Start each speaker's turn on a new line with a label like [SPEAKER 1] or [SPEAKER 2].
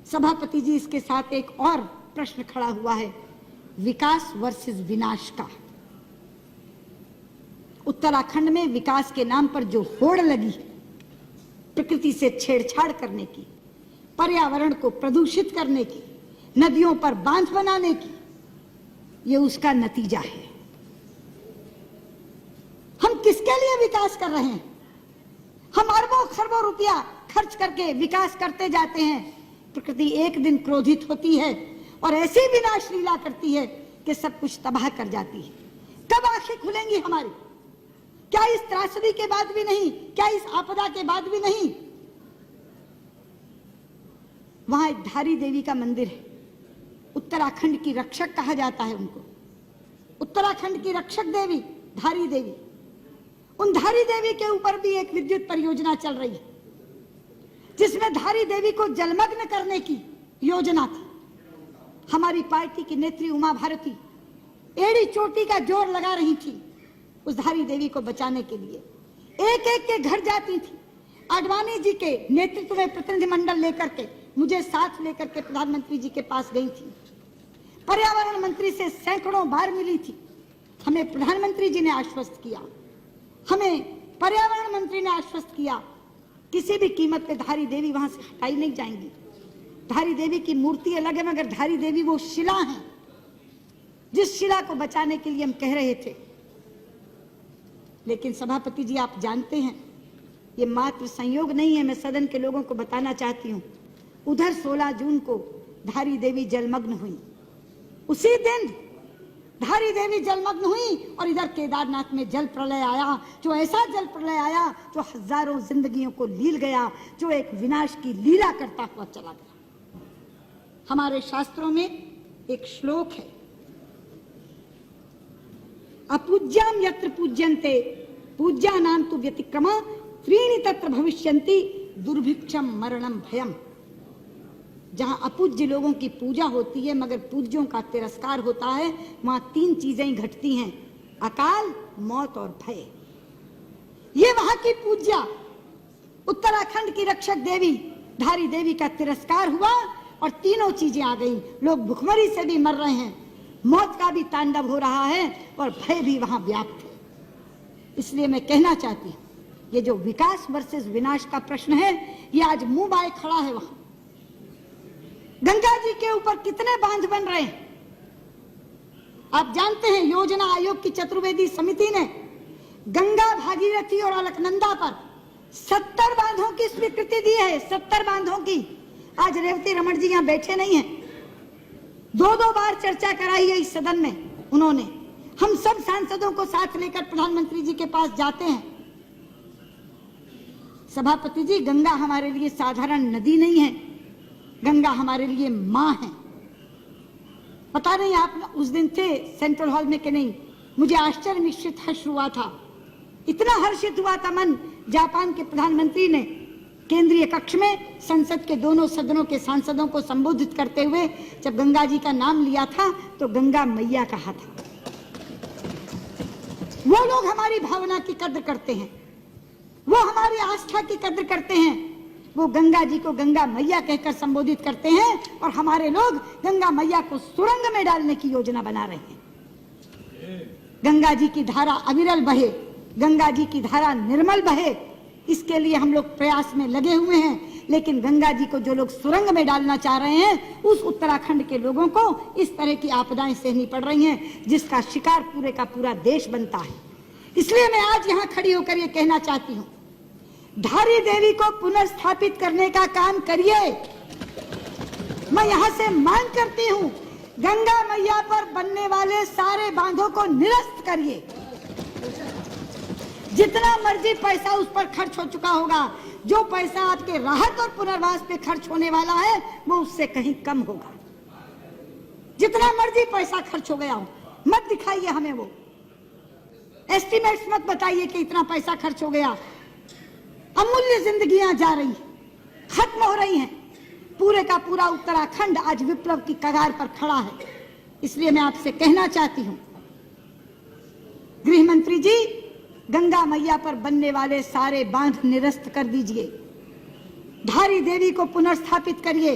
[SPEAKER 1] सभापति जी, इसके साथ एक और प्रश्न खड़ा हुआ है, विकास वर्सेस विनाश का। उत्तराखंड में विकास के नाम पर जो होड़ लगी, प्रकृति से छेड़छाड़ करने की, पर्यावरण को प्रदूषित करने की, नदियों पर बांध बनाने की, ये उसका नतीजा है। हम किसके लिए विकास कर रहे हैं? हम अरबों खरबों रुपया खर्च करके विकास करते जाते हैं। प्रकृति एक दिन क्रोधित होती है और ऐसी विनाश लीला करती है कि सब कुछ तबाह कर जाती है। कब आंखें खुलेंगी हमारी? क्या इस त्रासदी के बाद भी नहीं? क्या इस आपदा के बाद भी नहीं? वहां एक धारी देवी का मंदिर है, उत्तराखंड की रक्षक कहा जाता है उनको। उत्तराखंड की रक्षक देवी धारी देवी, उन धारी देवी के ऊपर भी एक विद्युत परियोजना चल रही है, जिसमें धारी देवी को जलमग्न करने की योजना थी। हमारी पार्टी की नेत्री उमा भारती एड़ी चोटी का जोर लगा रही थी उस धारी देवी को बचाने के लिए। एक एक के घर जाती थी। आडवाणी जी के नेतृत्व में प्रतिनिधिमंडल लेकर के, मुझे साथ लेकर के प्रधानमंत्री जी के पास गई थी। पर्यावरण मंत्री से सैकड़ों बार मिली थी। हमें प्रधानमंत्री जी ने आश्वस्त किया, हमें पर्यावरण मंत्री ने आश्वस्त किया, किसी भी कीमत पे धारी देवी वहां से हटाई नहीं जाएंगी। धारी देवी की मूर्ति अलग है, मगर धारी देवी वो शिला है जिस शिला को बचाने के लिए हम कह रहे थे। लेकिन सभापति जी, आप जानते हैं ये मात्र संयोग नहीं है। मैं सदन के लोगों को बताना चाहती हूँ, उधर 16 जून को धारी देवी जलमग्न हुई। उसी दिन धारी देवी जलमग्न हुई और इधर केदारनाथ में जल प्रलय आया, जो ऐसा जल प्रलय आया जो हजारों जिंदगियों को लील गया, जो एक विनाश की लीला करता हुआ चला गया। हमारे शास्त्रों में एक श्लोक है, अपूज्याम यत्र पूज्यन्ते पूज्यानां तु व्यतिक्रमा त्रीणि तत्र भविष्यन्ति दुर्भिक्षम मरणम भयम। जहां अपूज्य लोगों की पूजा होती है मगर पूज्यों का तिरस्कार होता है, वहां 3 चीजें घटती हैं, अकाल, मौत और भय। ये वहां की पूज्या उत्तराखंड की रक्षक देवी धारी देवी का तिरस्कार हुआ और तीनों चीजें आ गई। लोग भुखमरी से भी मर रहे हैं, मौत का भी तांडव हो रहा है और भय भी वहां व्याप्त है। इसलिए मैं कहना चाहती हूं, ये जो विकास वर्सेस विनाश का प्रश्न है, ये आज मुंह बाए खड़ा है। वहां गंगा जी के ऊपर कितने बांध बन रहे हैं आप जानते हैं। योजना आयोग की चतुर्वेदी समिति ने गंगा, भागीरथी और अलकनंदा पर 70 बांधों की स्वीकृति दी है। 70 बांधों की। आज रेवती रमन जी यहां बैठे नहीं है, 2-2 बार चर्चा कराई है इस सदन में उन्होंने। हम सब सांसदों को साथ लेकर प्रधानमंत्री जी के पास जाते हैं। सभापति जी, गंगा हमारे लिए साधारण नदी नहीं है, गंगा हमारे लिए मां है। पता नहीं आप उस दिन थे सेंट्रल हॉल में कि नहीं, मुझे आश्चर्य मिश्रित हर्ष हुआ था। इतना हर्षित हुआ था मन, जापान के प्रधानमंत्री ने केंद्रीय कक्ष में संसद के दोनों सदनों के सांसदों को संबोधित करते हुए जब गंगा जी का नाम लिया था तो गंगा मैया कहा था। वो लोग हमारी भावना की कद्र करते हैं, वो हमारी आस्था की कद्र करते हैं। वो गंगा जी को गंगा मैया कहकर संबोधित करते हैं और हमारे लोग गंगा मैया को सुरंग में डालने की योजना बना रहे हैं। गंगा जी की धारा अविरल बहे, गंगा जी की धारा निर्मल बहे, इसके लिए हम लोग प्रयास में लगे हुए हैं। लेकिन गंगा जी को जो लोग सुरंग में डालना चाह रहे हैं, उस उत्तराखंड के लोगों को इस तरह की आपदाएं सहनी पड़ रही हैं, जिसका शिकार पूरे का पूरा देश बनता है। इसलिए मैं आज यहाँ खड़ी होकर ये कहना चाहती हूँ, धारी देवी को पुनर्स्थापित करने का काम करिए। मैं यहाँ से मांग करती हूँ, गंगा मैया पर बनने वाले सारे बांधों को निरस्त करिए। जितना मर्जी पैसा उस पर खर्च हो चुका होगा, जो पैसा आपके राहत और पुनर्वास पे खर्च होने वाला है वो उससे कहीं कम होगा। जितना मर्जी पैसा खर्च हो गया हो, मत दिखाइए हमें वो एस्टिमेट्स, मत बताइए कि इतना पैसा खर्च हो गया। अमूल्य जिंदगियां जा रही, खत्म हो रही हैं। पूरे का पूरा उत्तराखंड आज विप्लव की कगार पर खड़ा है। इसलिए मैं आपसे कहना चाहती हूं, गृह मंत्री जी, गंगा मैया पर बनने वाले सारे बांध निरस्त कर दीजिए, धारी देवी को पुनर्स्थापित करिए।